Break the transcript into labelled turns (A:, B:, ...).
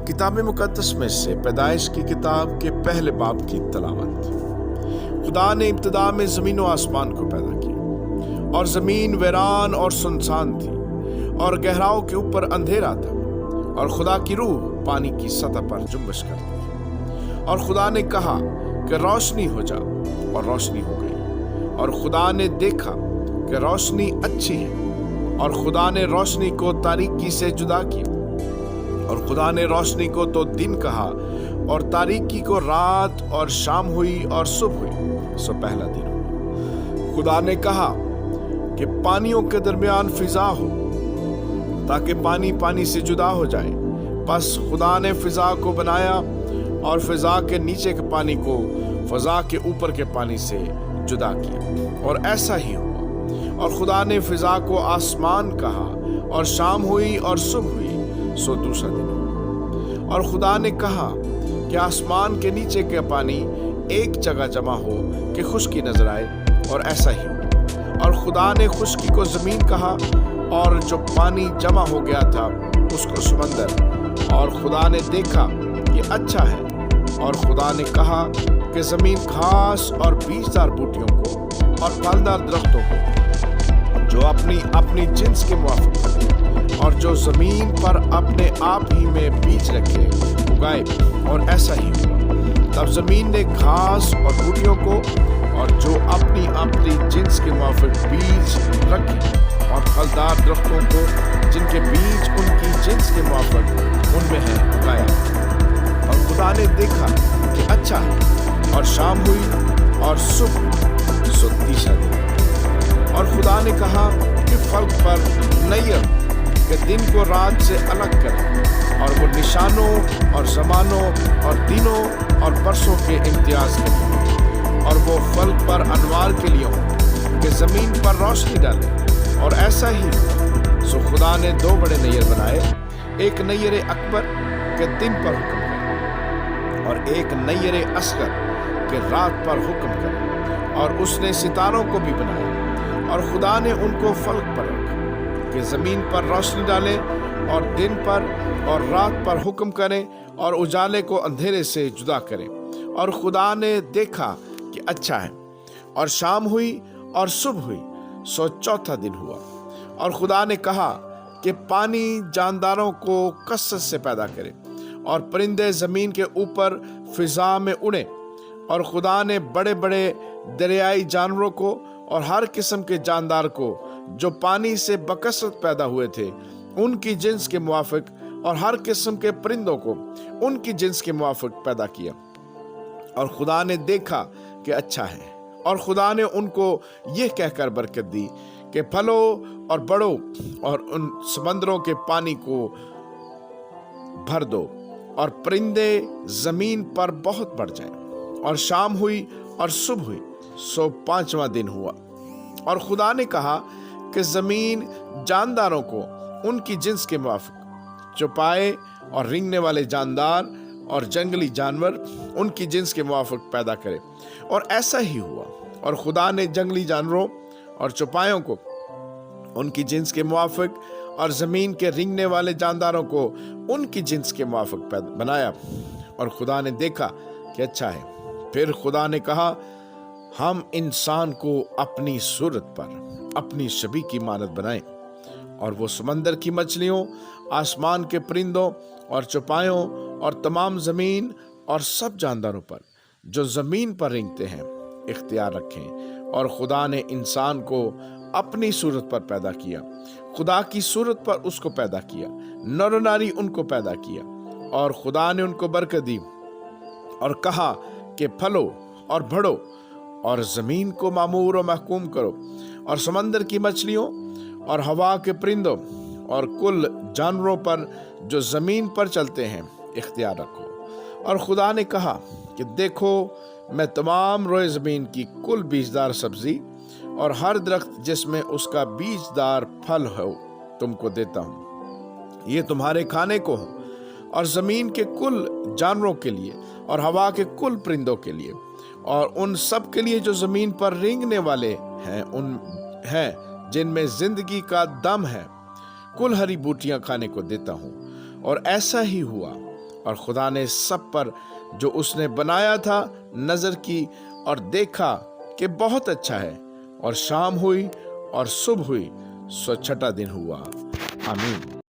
A: किताब मुकद्दस में से पैदाइश की किताब के पहले बाब की तलावत। खुदा ने इब्तिदा में ज़मीन व आसमान को पैदा किया, और ज़मीन वीरान और सुनसान थी, और गहराओं के ऊपर अंधेरा था, और खुदा की रूह पानी की सतह पर जुम्बिश करती थी। और खुदा ने कहा कि रोशनी हो जा, और रोशनी हो गई। और खुदा ने देखा कि रोशनी अच्छी है, और खुदा ने रोशनी को तारीकी से जुदा किया। और खुदा ने रोशनी को तो दिन कहा, और तारीकी को रात, और शाम हुई और सुबह हुई, सो पहला दिन हुआ। खुदा ने कहा कि पानियों के दरमियान फिजा हो, ताकि पानी पानी से जुदा हो जाए। बस खुदा ने फिजा को बनाया, और फिजा के नीचे के पानी को फिजा के ऊपर के पानी से जुदा किया, और ऐसा ही हुआ। और खुदा ने फिजा को आसमान कहा, और शाम हुई और सुबह हुई, सो दूसरा दिन हुआ। और खुदा ने कहा कि आसमान के नीचे का पानी एक जगह जमा हो कि खुश्की नजर आए, और ऐसा ही हुआ। और खुदा ने खुश्की को जमीन कहा, और जो पानी जमा हो गया था उसको समंदर। और खुदा ने देखा कि अच्छा है। और खुदा ने कहा कि जमीन घास और बीजदार बूटियों को और फलदार दरख्तों को जो अपनी अपनी जिन्स के मुआफिक पके, और जो जमीन पर अपने आप ही में बीज रखे, उगाए, और ऐसा ही हुआ। तब जमीन ने घास और बूटियों को और जो अपनी अपनी जिन्स के मुआफिक बीज रखे, और फलदार दरख्तों को जिनके बीज उनकी जिन्स के मुआफिक उनमें है, उगाया। और खुदा ने देखा कि अच्छा है। और शाम हुई और सुबह, सो तीसरा दिन। और खुदा ने कहा कि फल्क पर नैयर के दिन को रात से अलग करें, और वो निशानों और जमानों और दिनों और बरसों के इम्तियाज करें। और वो फल्क पर अनवार के लिए हो कि जमीन पर रोशनी डाले, और ऐसा ही हुआ। सो खुदा ने दो बड़े नैयर बनाए, एक नैयर अकबर के दिन पर हुक्म करे, और एक नैयर असगर के रात पर हुक्म करे। और उसने सितारों को भी बनाया, और खुदा ने उनको फल्क पर रखा कि जमीन पर रोशनी डाले, और दिन पर और रात पर हुक्म करें, और उजाले को अंधेरे से जुदा करें। और खुदा ने देखा कि अच्छा है। और शाम हुई और सुबह हुई, सो चौथा दिन हुआ। और खुदा ने कहा कि पानी जानदारों को कसरत से पैदा करे, और परिंदे जमीन के ऊपर फिजा में उड़े। और खुदा ने बड़े बड़े दरियाई जानवरों को और हर किस्म के जानदार को जो पानी से बकसरत पैदा हुए थे उनकी जिन्स के मुआफिक, और हर किस्म के परिंदों को उनकी जिन्स के मुआफिक पैदा किया। और खुदा ने देखा कि अच्छा है। और खुदा ने उनको यह कहकर बरकत दी कि फलो और बढ़ो, और उन समंदरों के पानी को भर दो, और परिंदे जमीन पर बहुत बढ़ जाएं। और शाम हुई और सुबह हुई, सो पांचवां दिन हुआ। और खुदा ने कहा कि जमीन जानदारों को उनकी जिन्स के मुआफिक, चौपाए और रेंगने वाले जानदार और जंगली जानवर उनकी जिन्स के मुआफिक पैदा करे, और ऐसा ही हुआ। और खुदा ने जंगली जानवरों और चौपायों को उनकी जिन्स के मुआफिक, और जमीन के रेंगने वाले जानदारों को उनकी जिन्स के मुआफिक बनाया। और खुदा ने देखा कि अच्छा है। फिर खुदा ने कहा, हम इंसान को अपनी सूरत पर अपनी छवि की मानद बनाएं, और वो समंदर की मछलियों, आसमान के परिंदों और चौपायों, और तमाम जमीन और सब जानदारों पर जो जमीन पर रेंगते हैं इख्तियार रखें। और खुदा ने इंसान को अपनी सूरत पर पैदा किया, खुदा की सूरत पर उसको पैदा किया, नर और नारी उनको पैदा किया। और खुदा ने उनको बरकत दी, और कहा कि फलो और बढ़ो, और जमीन को मामूर और महकूम करो, और समंदर की मछलियों और हवा के परिंदों और कुल जानवरों पर जो जमीन पर चलते हैं इख्तियार रखो। और खुदा ने कहा कि देखो, मैं तमाम रोए जमीन की कुल बीजदार सब्जी और हर दरख्त जिसमें उसका बीजदार फल हो तुमको देता हूँ, ये तुम्हारे खाने को हो, और जमीन के कुल जानवरों के लिए, और हवा के कुल परिंदों के लिए, और उन सब के लिए जो जमीन पर रेंगने वाले हैं, उन हैं जिनमें जिंदगी का दम है, कुल हरी बूटियां खाने को देता हूँ। और ऐसा ही हुआ। اور خدا نے سب پر جو اس نے بنایا تھا نظر کی اور دیکھا کہ بہت اچھا ہے، اور شام ہوئی اور صبح ہوئی، سو چھٹا دن ہوا۔ آمین۔